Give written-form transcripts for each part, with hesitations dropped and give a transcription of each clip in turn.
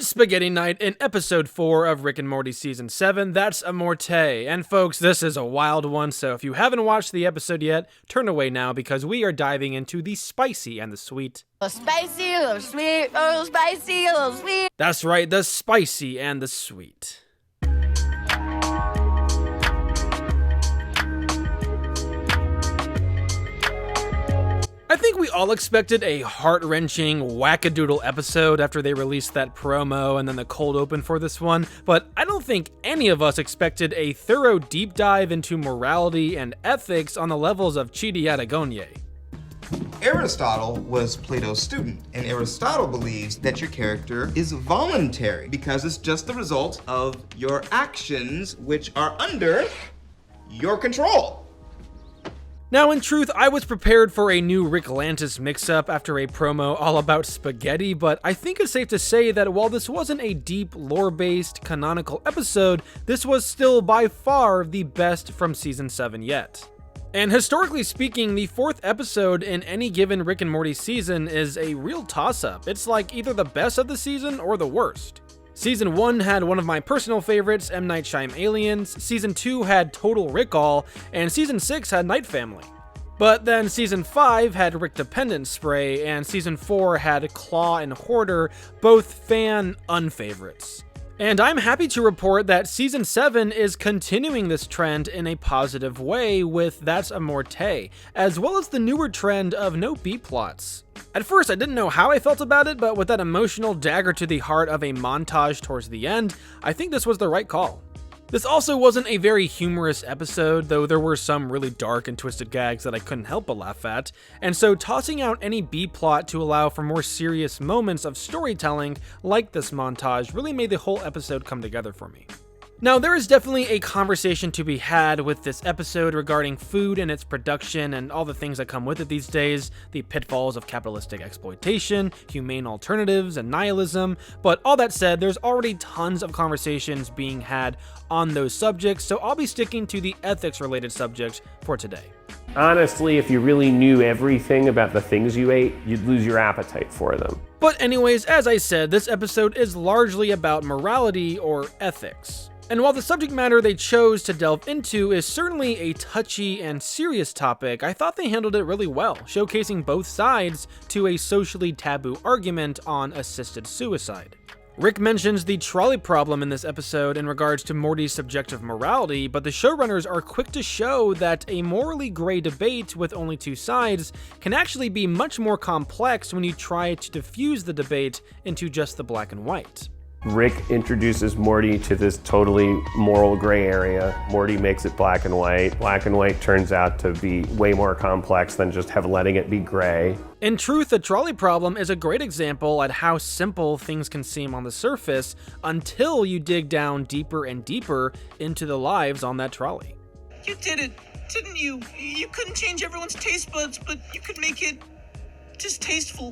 It's Spaghetti Night in episode 4 of Rick and Morty season 7. That's Amorte. And folks, this is a wild one, so if you haven't watched the episode yet, turn away now because we are diving into the spicy and the sweet. A spicy, a little sweet, a little spicy, a little sweet. That's right, the spicy and the sweet. I think we all expected a heart-wrenching, wackadoodle episode after they released that promo and then the cold open for this one, but I don't think any of us expected a thorough deep dive into morality and ethics on the levels of Chidi Adagonye. Aristotle was Plato's student, and Aristotle believes that your character is voluntary because it's just the result of your actions which are under your control. Now, in truth, I was prepared for a new Rick Lantis mix-up after a promo all about spaghetti, but I think it's safe to say that while this wasn't a deep, lore-based, canonical episode, this was still by far the best from Season 7 yet. And historically speaking, the 4th episode in any given Rick and Morty season is a real toss-up. It's like either the best of the season or the worst. Season 1 had one of my personal favorites, M. Night Shyamalan Aliens, Season 2 had Total Recall, and Season 6 had Night Family. But then Season 5 had Rick Dependent Spray, and Season 4 had Claw and Hoarder, both fan unfavorites. And I'm happy to report that Season 7 is continuing this trend in a positive way with That's Amorte, as well as the newer trend of no B-plots. At first, I didn't know how I felt about it, but with that emotional dagger to the heart of a montage towards the end, I think this was the right call. This also wasn't a very humorous episode, though there were some really dark and twisted gags that I couldn't help but laugh at, and so tossing out any B-plot to allow for more serious moments of storytelling, like this montage, really made the whole episode come together for me. Now, there is definitely a conversation to be had with this episode regarding food and its production and all the things that come with it these days, the pitfalls of capitalistic exploitation, humane alternatives, and nihilism, but all that said, there's already tons of conversations being had on those subjects, so I'll be sticking to the ethics-related subjects for today. Honestly, if you really knew everything about the things you ate, you'd lose your appetite for them. But anyways, as I said, this episode is largely about morality or ethics. And while the subject matter they chose to delve into is certainly a touchy and serious topic, I thought they handled it really well, showcasing both sides to a socially taboo argument on assisted suicide. Rick mentions the trolley problem in this episode in regards to Morty's subjective morality, but the showrunners are quick to show that a morally gray debate with only two sides can actually be much more complex when you try to diffuse the debate into just the black and white. Rick introduces Morty to this totally moral gray area. Morty makes it black and white. Black and white turns out to be way more complex than just letting it be gray. In truth, the trolley problem is a great example at how simple things can seem on the surface until you dig down deeper and deeper into the lives on that trolley. You did it, didn't you? You couldn't change everyone's taste buds, but you could make it distasteful.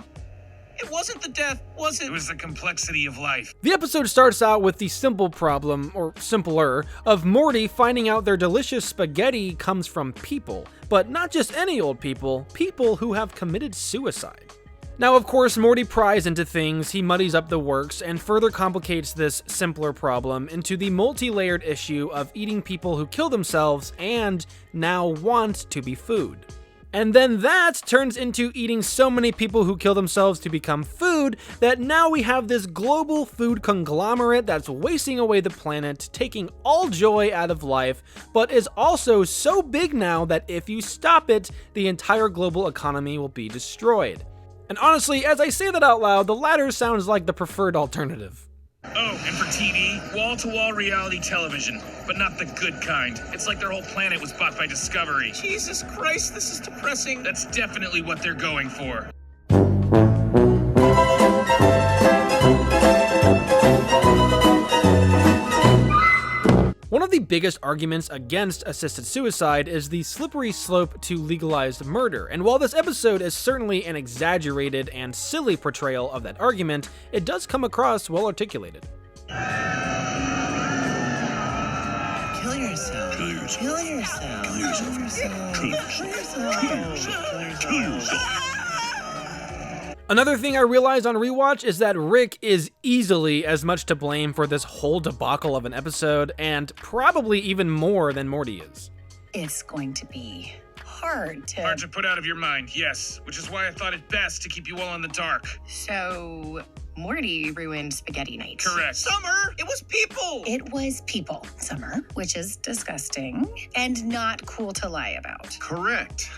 It wasn't the death, was it? It was the complexity of life. The episode starts out with the simple problem, or simpler, of Morty finding out their delicious spaghetti comes from people, but not just any old people, people who have committed suicide. Now, of course, Morty pries into things, he muddies up the works, and further complicates this simpler problem into the multi-layered issue of eating people who kill themselves and now want to be food. And then that turns into eating so many people who kill themselves to become food that now we have this global food conglomerate that's wasting away the planet, taking all joy out of life, but is also so big now that if you stop it, the entire global economy will be destroyed. And honestly, as I say that out loud, the latter sounds like the preferred alternative. Oh, and for TV, wall-to-wall reality television, but not the good kind. It's like their whole planet was bought by Discovery. Jesus Christ, this is depressing. That's definitely what they're going for. One of the biggest arguments against assisted suicide is the slippery slope to legalized murder, and while this episode is certainly an exaggerated and silly portrayal of that argument, it does come across well articulated. Kill yourself. Kill yourself. Kill yourself. Kill yourself. Kill yourself. Kill yourself. Kill yourself. Kill yourself. Kill yourself. Another thing I realized on rewatch is that Rick is easily as much to blame for this whole debacle of an episode, and probably even more than Morty is. It's going to be hard to put out of your mind, yes. Which is why I thought it best to keep you all in the dark. So, Morty ruined Spaghetti Night. Correct. Summer, it was people. It was people, Summer, which is disgusting and not cool to lie about. Correct.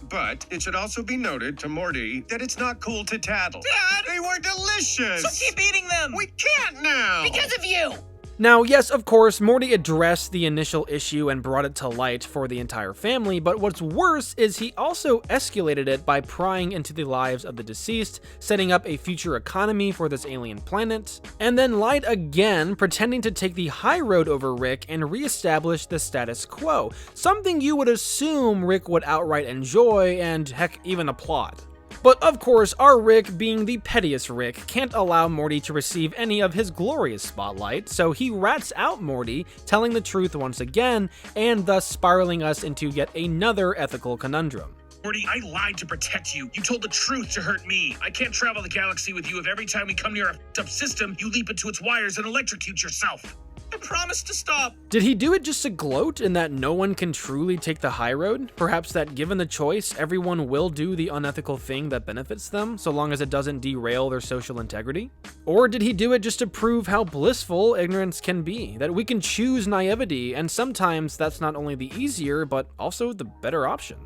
But it should also be noted to Morty that it's not cool to tattle. Dad! They were delicious! So keep eating them. We can't now! Because of you! Now, yes, of course, Morty addressed the initial issue and brought it to light for the entire family, but what's worse is he also escalated it by prying into the lives of the deceased, setting up a future economy for this alien planet, and then lied again, pretending to take the high road over Rick and reestablish the status quo, something you would assume Rick would outright enjoy and, heck, even applaud. But of course, our Rick, being the pettiest Rick, can't allow Morty to receive any of his glorious spotlight, so he rats out Morty, telling the truth once again, and thus spiraling us into yet another ethical conundrum. Morty, I lied to protect you. You told the truth to hurt me. I can't travel the galaxy with you if every time we come near a f***ed up system, you leap into its wires and electrocute yourself. I promised to stop. Did he do it just to gloat in that no one can truly take the high road? Perhaps that given the choice, everyone will do the unethical thing that benefits them, so long as it doesn't derail their social integrity? Or did he do it just to prove how blissful ignorance can be, that we can choose naivety, and sometimes that's not only the easier, but also the better option?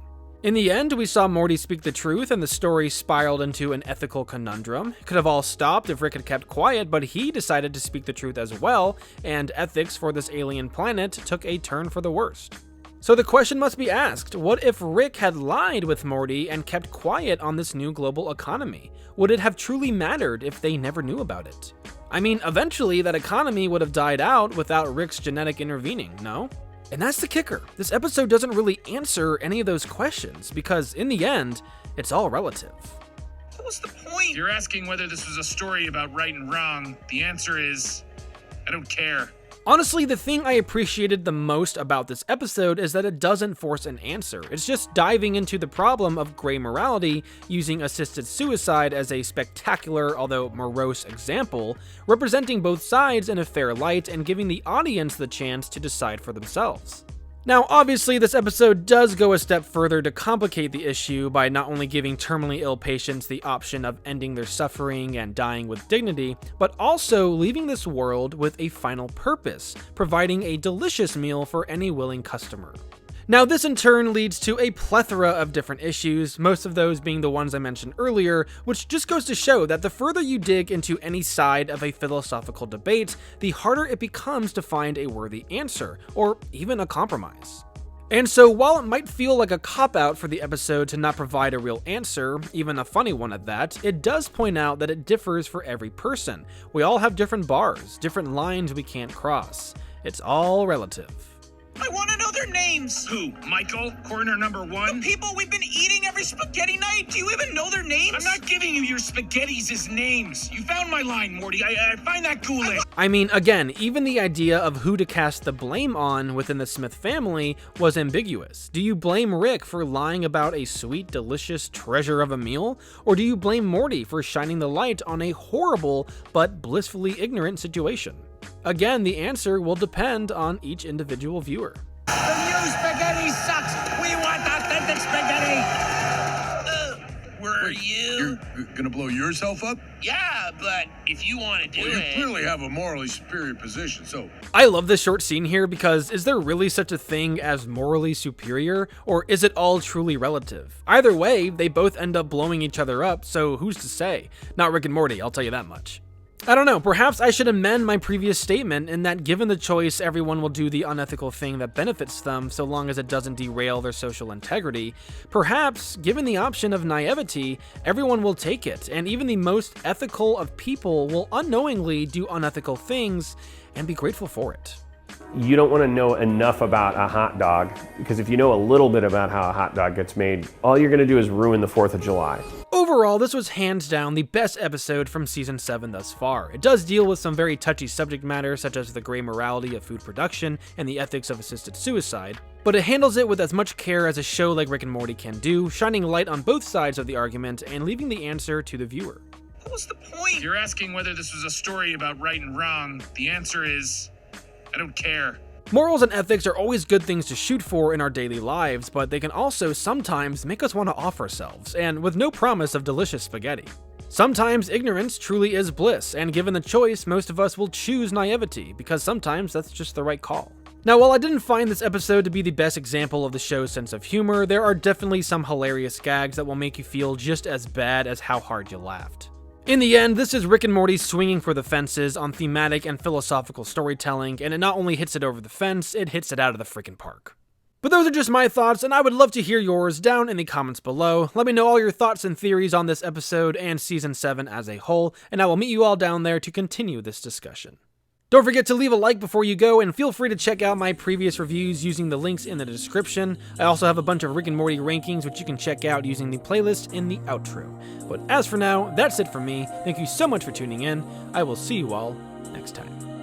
In the end, we saw Morty speak the truth, and the story spiraled into an ethical conundrum. It could have all stopped if Rick had kept quiet, but he decided to speak the truth as well, and ethics for this alien planet took a turn for the worst. So the question must be asked, what if Rick had lied with Morty and kept quiet on this new global economy? Would it have truly mattered if they never knew about it? I mean, eventually that economy would have died out without Rick's genetic intervening, no? And that's the kicker. This episode doesn't really answer any of those questions, because in the end, it's all relative. What was the point? If you're asking whether this was a story about right and wrong, the answer is, I don't care. Honestly, the thing I appreciated the most about this episode is that it doesn't force an answer. It's just diving into the problem of gray morality, using assisted suicide as a spectacular, although morose example, representing both sides in a fair light and giving the audience the chance to decide for themselves. Now, obviously, this episode does go a step further to complicate the issue by not only giving terminally ill patients the option of ending their suffering and dying with dignity, but also leaving this world with a final purpose, providing a delicious meal for any willing customer. Now, this in turn leads to a plethora of different issues, most of those being the ones I mentioned earlier, which just goes to show that the further you dig into any side of a philosophical debate, the harder it becomes to find a worthy answer, or even a compromise. And so, while it might feel like a cop-out for the episode to not provide a real answer, even a funny one at that, it does point out that it differs for every person. We all have different bars, different lines we can't cross. It's all relative. I want to know their names. Who? Michael? Coroner number one? The people we've been eating every spaghetti night? Do you even know their names? I'm not giving you your spaghettis as names. You found my line, Morty. I find that ghoulish. I mean, again, even the idea of who to cast the blame on within the Smith family was ambiguous. Do you blame Rick for lying about a sweet, delicious treasure of a meal? Or do you blame Morty for shining the light on a horrible but blissfully ignorant situation? Again, the answer will depend on each individual viewer. The new spaghetti sucks. We want authentic spaghetti. Where are you? You're gonna blow yourself up? Yeah, but if you want to do You it. clearly have a morally superior position, so I love this short scene here because is there really such a thing as morally superior, or is it all truly relative? Either way, they both end up blowing each other up, so who's to say? Not Rick and Morty, I'll tell you that much. I don't know, perhaps I should amend my previous statement in that given the choice, everyone will do the unethical thing that benefits them so long as it doesn't derail their social integrity. Perhaps, given the option of naivety, everyone will take it, and even the most ethical of people will unknowingly do unethical things and be grateful for it. You don't want to know enough about a hot dog, because if you know a little bit about how a hot dog gets made, all you're going to do is ruin the 4th of July. Overall, Overall, this was hands down the best episode from Season 7 thus far. It does deal with some very touchy subject matter, such as the gray morality of food production and the ethics of assisted suicide, but it handles it with as much care as a show like Rick and Morty can do, shining light on both sides of the argument and leaving the answer to the viewer. What was the point? If you're asking whether this was a story about right and wrong, the answer is, I don't care. Morals and ethics are always good things to shoot for in our daily lives, but they can also sometimes make us want to off ourselves, and with no promise of delicious spaghetti. Sometimes ignorance truly is bliss, and given the choice, most of us will choose naivety, because sometimes that's just the right call. Now, while I didn't find this episode to be the best example of the show's sense of humor, there are definitely some hilarious gags that will make you feel just as bad as how hard you laughed. In the end, this is Rick and Morty swinging for the fences on thematic and philosophical storytelling, and it not only hits it over the fence, it hits it out of the frickin' park. But those are just my thoughts, and I would love to hear yours down in the comments below. Let me know all your thoughts and theories on this episode and Season 7 as a whole, and I will meet you all down there to continue this discussion. Don't forget to leave a like before you go, and feel free to check out my previous reviews using the links in the description. I also have a bunch of Rick and Morty rankings which you can check out using the playlist in the outro. But as for now, that's it from me. Thank you so much for tuning in. I will see you all next time.